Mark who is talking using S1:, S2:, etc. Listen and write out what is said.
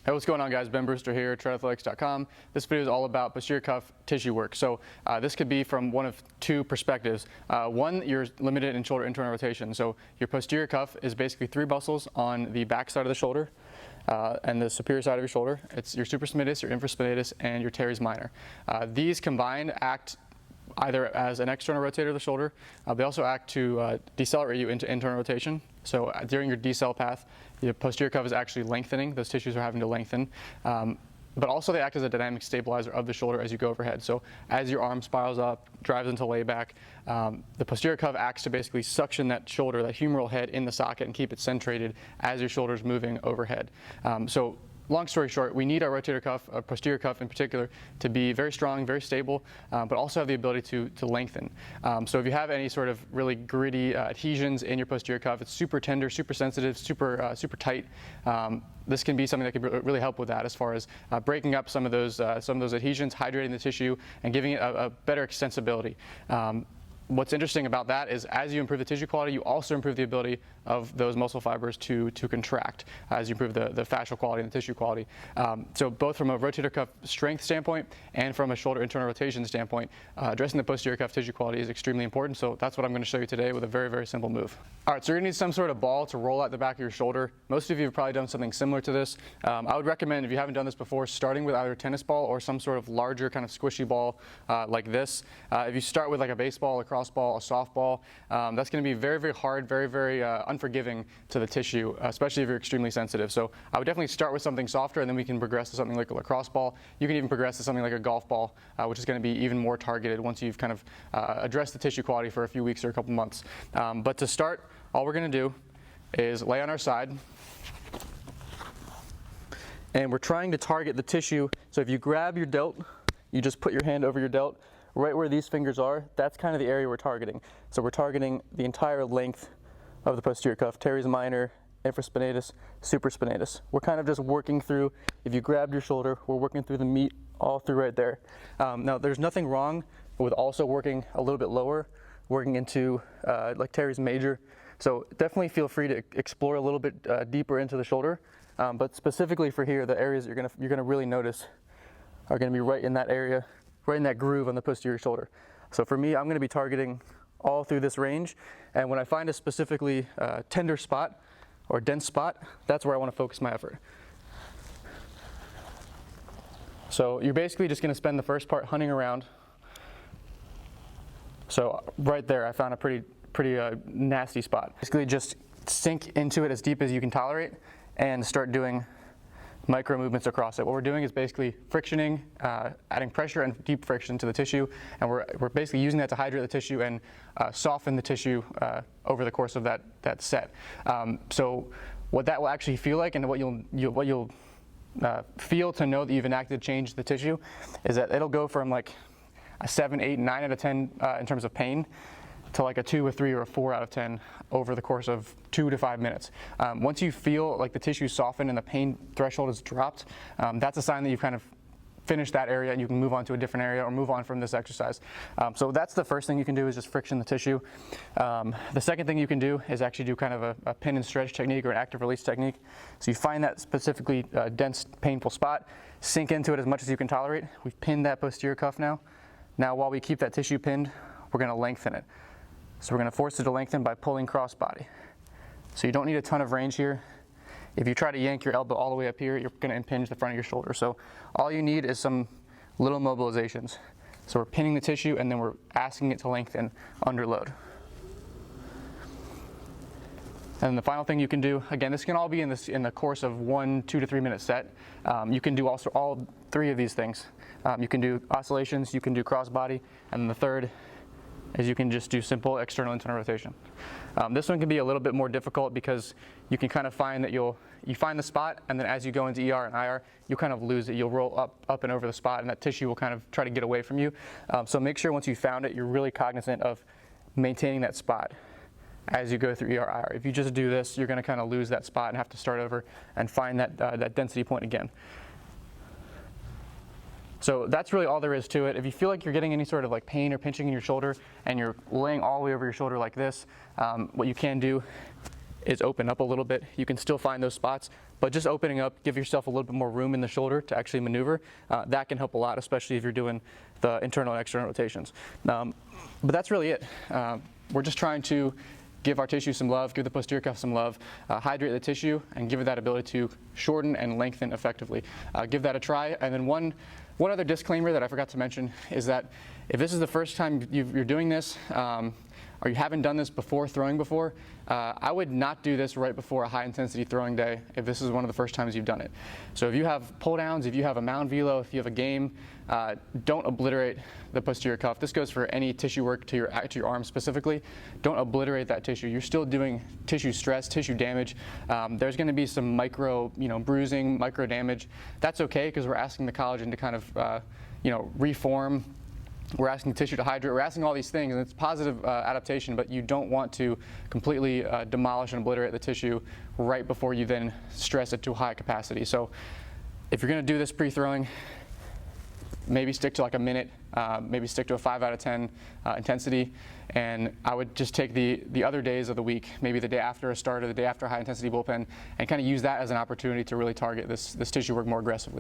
S1: Hey, what's going on, guys? Ben Brewster here, triathletics.com. This video is all about posterior cuff tissue work. So this could be from one of two perspectives. One, you're limited in shoulder internal rotation. So your posterior cuff is basically three muscles on the back side of the shoulder and the superior side of your shoulder. It's your supraspinatus, your infraspinatus, and your teres minor. These combined act either as an external rotator of the shoulder. They also act to decelerate you into internal rotation. So during your decel path, the posterior cuff is actually lengthening. Those tissues are having to lengthen. But also they act as a dynamic stabilizer of the shoulder as you go overhead. So as your arm spirals up, drives into layback, the posterior cuff acts to basically suction that shoulder, that humeral head in the socket and keep it centrated as your shoulder is moving overhead. So long story short, we need our rotator cuff, our posterior cuff in particular, to be very strong, very stable, but also have the ability to lengthen. So if you have any sort of really gritty adhesions in your posterior cuff, it's super tender, super sensitive, super tight. This can be something that can really help with that, as far as breaking up some of those adhesions, hydrating the tissue, and giving it a better extensibility. What's interesting about that is as you improve the tissue quality, you also improve the ability of those muscle fibers to contract as you improve the fascial quality and the tissue quality. So both from a rotator cuff strength standpoint and from a shoulder internal rotation standpoint, addressing the posterior cuff tissue quality is extremely important. So that's what I'm going to show you today with a very, very simple move. All right, so you're going to need some sort of ball to roll out the back of your shoulder. Most of you have probably done something similar to this. I would recommend, if you haven't done this before, starting with either a tennis ball or some sort of larger kind of squishy ball like this. If you start with like a baseball, a crossball, a softball, that's going to be very, very hard, very, very unforgiving to the tissue, especially if you're extremely sensitive. So I would definitely start with something softer, and then we can progress to something like a lacrosse ball. You can even progress to something like a golf ball, which is going to be even more targeted once you've kind of addressed the tissue quality for a few weeks or a couple months. But to start, all we're going to do is lay on our side, and we're trying to target the tissue. So if you grab your delt, you just put your hand over your delt, right where these fingers are, that's kind of the area we're targeting. So we're targeting the entire length of the posterior cuff, teres minor, infraspinatus, supraspinatus. We're kind of just working through, if you grabbed your shoulder, we're working through the meat all through right there. Now there's nothing wrong with also working a little bit lower, working into like teres major. So definitely feel free to explore a little bit deeper into the shoulder. But specifically for here, the areas you're gonna really notice are gonna be right in that area, right in that groove on the posterior shoulder. So for me, I'm going to be targeting all through this range, and when I find a specifically tender spot or dense spot, that's where I want to focus my effort. So you're basically just going to spend the first part hunting around. So right there, I found a pretty nasty spot. Basically just sink into it as deep as you can tolerate and start doing micro movements across it. What we're doing is basically frictioning, adding pressure and deep friction to the tissue, and we're basically using that to hydrate the tissue and soften the tissue over the course of that set. So what that will actually feel like, and what you'll feel to know that you've enacted change to the tissue, is that it'll go from like a 7, 8, 9 out of 10 in terms of pain, to like a 2, a 3, or a 4 out of 10 over the course of 2 to 5 minutes. Once you feel like the tissue softened and the pain threshold is dropped, that's a sign that you've kind of finished that area and you can move on to a different area or move on from this exercise. So that's the first thing you can do, is just friction the tissue. The second thing you can do is actually do kind of a pin and stretch technique or an active release technique. So you find that specifically dense, painful spot, sink into it as much as you can tolerate. We've pinned that posterior cuff now. Now while we keep that tissue pinned, we're going to lengthen it. So we're going to force it to lengthen by pulling cross body. So you don't need a ton of range here. If you try to yank your elbow all the way up here, you're going to impinge the front of your shoulder. So all you need is some little mobilizations. So we're pinning the tissue and then we're asking it to lengthen under load. And the final thing you can do, again, this can all be in the course of 1 2 to 3 minute set. You can do also all three of these things. You can do oscillations, you can do cross body, and then the third is you can just do simple external internal rotation. This one can be a little bit more difficult because you can kind of find that you find the spot, and then as you go into ER and IR, you kind of lose it. You'll roll up and over the spot, and that tissue will kind of try to get away from you. So make sure once you found it, you're really cognizant of maintaining that spot as you go through ER, IR. If you just do this, you're going to kind of lose that spot and have to start over and find that density point again. So that's really all there is to it. If you feel like you're getting any sort of like pain or pinching in your shoulder and you're laying all the way over your shoulder like this, what you can do is open up a little bit. You can still find those spots, but just opening up, give yourself a little bit more room in the shoulder to actually maneuver. That can help a lot, especially if you're doing the internal and external rotations. But that's really it. We're just trying to give our tissue some love, give the posterior cuff some love, hydrate the tissue, and give it that ability to shorten and lengthen effectively. Give that a try. And then one other disclaimer that I forgot to mention is that if this is the first time you're doing this, or you haven't done this before throwing before, I would not do this right before a high intensity throwing day if this is one of the first times you've done it. So if you have pull downs, if you have a mound velo, if you have a game, don't obliterate the posterior cuff. This goes for any tissue work to your arm specifically. Don't obliterate that tissue. You're still doing tissue stress, tissue damage. There's going to be some micro, bruising, micro damage. That's okay because we're asking the collagen to kind of, reform. We're asking the tissue to hydrate. We're asking all these things, and it's positive adaptation, but you don't want to completely demolish and obliterate the tissue right before you then stress it to a high capacity. So if you're going to do this pre-throwing, maybe stick to like a minute, maybe stick to a 5 out of 10 intensity, and I would just take the other days of the week, maybe the day after a start or the day after a high intensity bullpen, and kind of use that as an opportunity to really target this tissue work more aggressively.